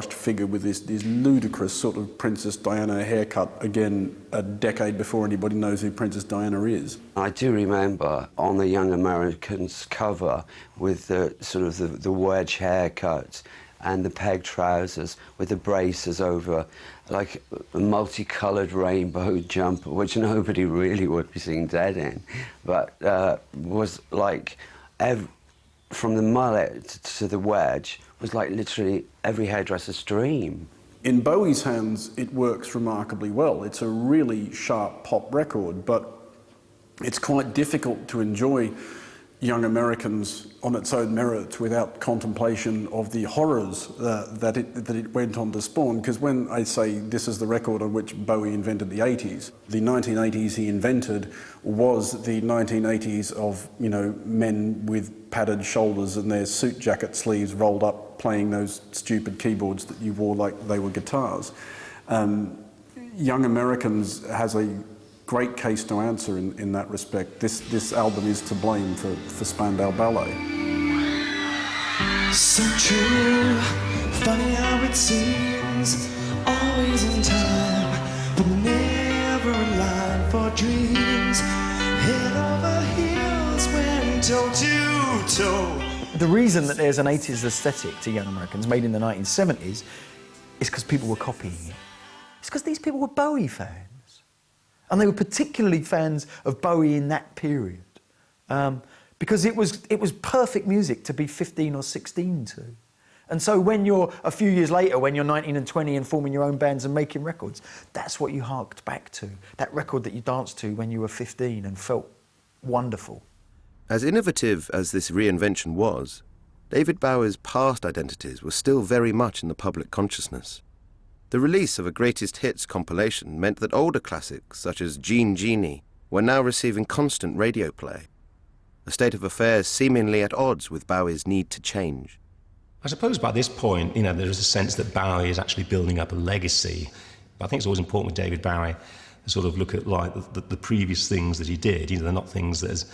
figure with this ludicrous sort of Princess Diana haircut, again, a decade before anybody knows who Princess Diana is. I do remember on the Young Americans cover with the sort of the wedge haircut and the peg trousers with the braces over, like a multicoloured rainbow jumper, which nobody really would be seen dead in, but was like, from the mullet to the wedge, was like literally every hairdresser's dream. In Bowie's hands, it works remarkably well. It's a really sharp pop record, but it's quite difficult to enjoy Young Americans on its own merits without contemplation of the horrors that it went on to spawn. Because when I say this is the record on which Bowie invented the 80s, the 1980s he invented was the 1980s of, you know, men with padded shoulders and their suit jacket sleeves rolled up playing those stupid keyboards that you wore like they were guitars. Young Americans has a great case to answer in that respect. This album is to blame for Spandau Ballet. So true, funny how it seems, always in time, but never in line for dreams. Head over heels when toe to toe. The reason that there's an 80s aesthetic to Young Americans made in the 1970s is because people were copying it. It's because these people were Bowie fans. And they were particularly fans of Bowie in that period. Because it was perfect music to be 15 or 16 to. And so when you're, a few years later, when you're 19 and 20 and forming your own bands and making records, that's what you harked back to. That record that you danced to when you were 15 and felt wonderful. As innovative as this reinvention was, David Bowie's past identities were still very much in the public consciousness. The release of a greatest hits compilation meant that older classics, such as Jean Genie, were now receiving constant radio play, a state of affairs seemingly at odds with Bowie's need to change. I suppose by this point, you know, there is a sense that Bowie is actually building up a legacy. But I think it's always important with David Bowie to sort of look at like the previous things that he did. You know, they're not things that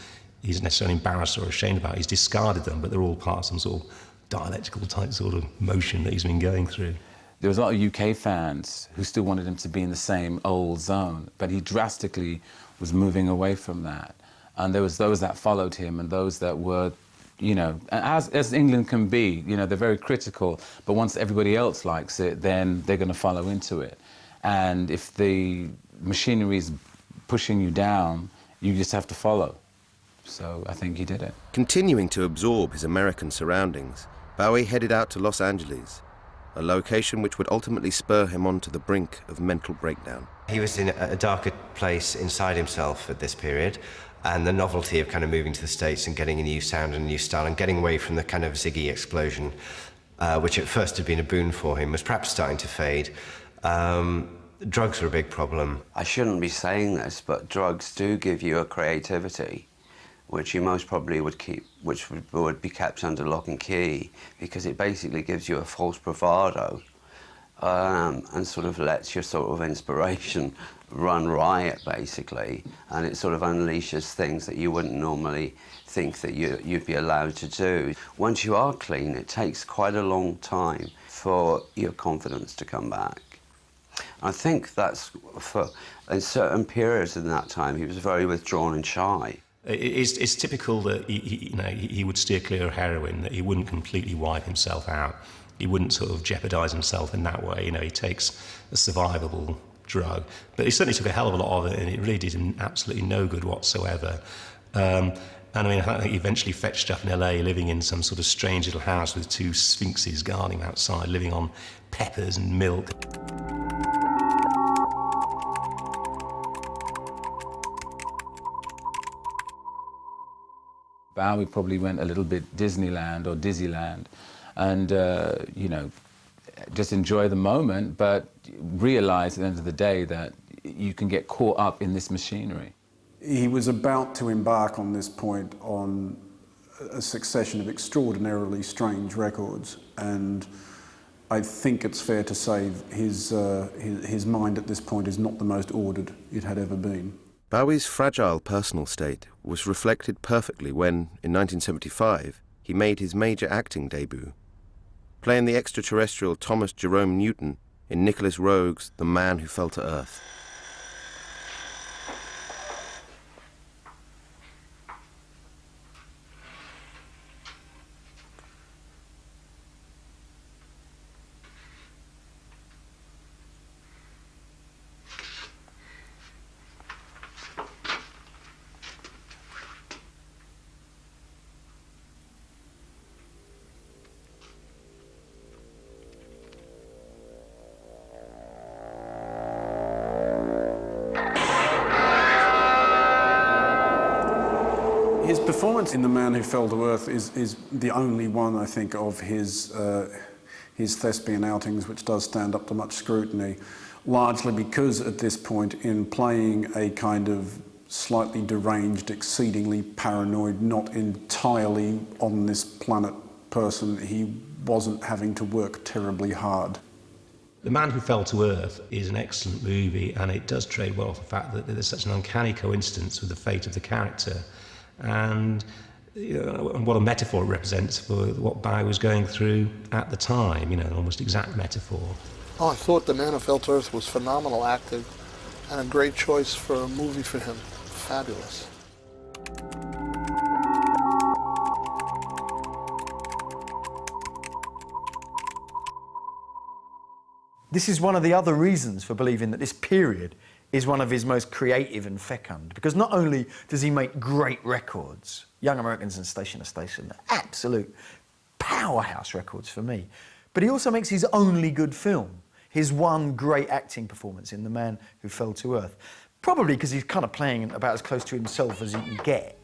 he's necessarily embarrassed or ashamed about. He's discarded them, but they're all part of some sort of dialectical type sort of motion that he's been going through. There was a lot of UK fans who still wanted him to be in the same old zone, but he drastically was moving away from that. And there was those that followed him and those that were, you know, as England can be, you know, they're very critical, but once everybody else likes it, then they're going to follow into it. And if the machinery is pushing you down, you just have to follow. So I think he did it. Continuing to absorb his American surroundings, Bowie headed out to Los Angeles, a location which would ultimately spur him on to the brink of mental breakdown. He was in a darker place inside himself at this period, and the novelty of kind of moving to the States and getting a new sound and a new style and getting away from the kind of Ziggy explosion, which at first had been a boon for him, was perhaps starting to fade. Drugs were a big problem. I shouldn't be saying this, but drugs do give you a creativity which you most probably would keep, which would be kept under lock and key, because it basically gives you a false bravado and sort of lets your sort of inspiration run riot, basically, and it sort of unleashes things that you wouldn't normally think that you'd be allowed to do. Once you are clean, it takes quite a long time for your confidence to come back. I think that's for, in certain periods in that time, he was very withdrawn and shy. It's typical that he would steer clear of heroin, that he wouldn't completely wipe himself out. He wouldn't sort of jeopardise himself in that way. You know, he takes a survivable drug, but he certainly took a hell of a lot of it, and it really did him absolutely no good whatsoever. And I mean, I think he eventually fetched up in LA, living in some sort of strange little house with two sphinxes guarding him outside, living on peppers and milk. Bowie probably went a little bit Disneyland or Dizzyland and, you know, just enjoy the moment, but realize at the end of the day that you can get caught up in this machinery. He was about to embark on this point on a succession of extraordinarily strange records, and I think it's fair to say his mind at this point is not the most ordered it had ever been. Bowie's fragile personal state was reflected perfectly when, in 1975, he made his major acting debut. playing the extraterrestrial Thomas Jerome Newton in Nicholas Roeg's The Man Who Fell to Earth. His performance in The Man Who Fell to Earth is the only one, I think, of his thespian outings which does stand up to much scrutiny, largely because at this point, in playing a kind of slightly deranged, exceedingly paranoid, not entirely on this planet person, he wasn't having to work terribly hard. The Man Who Fell to Earth is an excellent movie, and it does trade well off the fact that there's such an uncanny coincidence with the fate of the character, and and what a metaphor it represents for what Bowie was going through at the time, an almost exact metaphor. Oh, I thought The Man Who Fell to Earth was phenomenal acting and a great choice for a movie for him. Fabulous. This is one of the other reasons for believing that this period is one of his most creative and fecund, because not only does he make great records, Young Americans and Station to Station, absolute powerhouse records for me, but he also makes his only good film, his one great acting performance in The Man Who Fell to Earth, probably because he's kind of playing about as close to himself as he can get.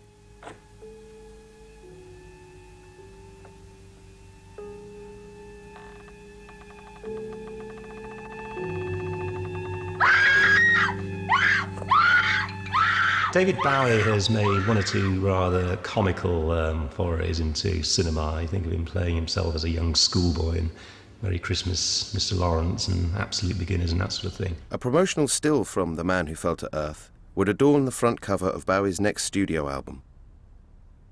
David Bowie has made one or two rather comical forays into cinema. You think of him playing himself as a young schoolboy in Merry Christmas, Mr. Lawrence, and Absolute Beginners and that sort of thing. A promotional still from The Man Who Fell to Earth would adorn the front cover of Bowie's next studio album.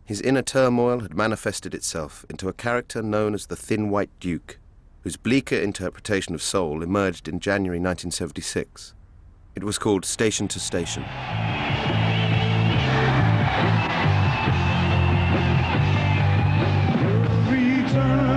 His inner turmoil had manifested itself into a character known as the Thin White Duke, whose bleaker interpretation of soul emerged in January 1976. It was called Station to Station. Return.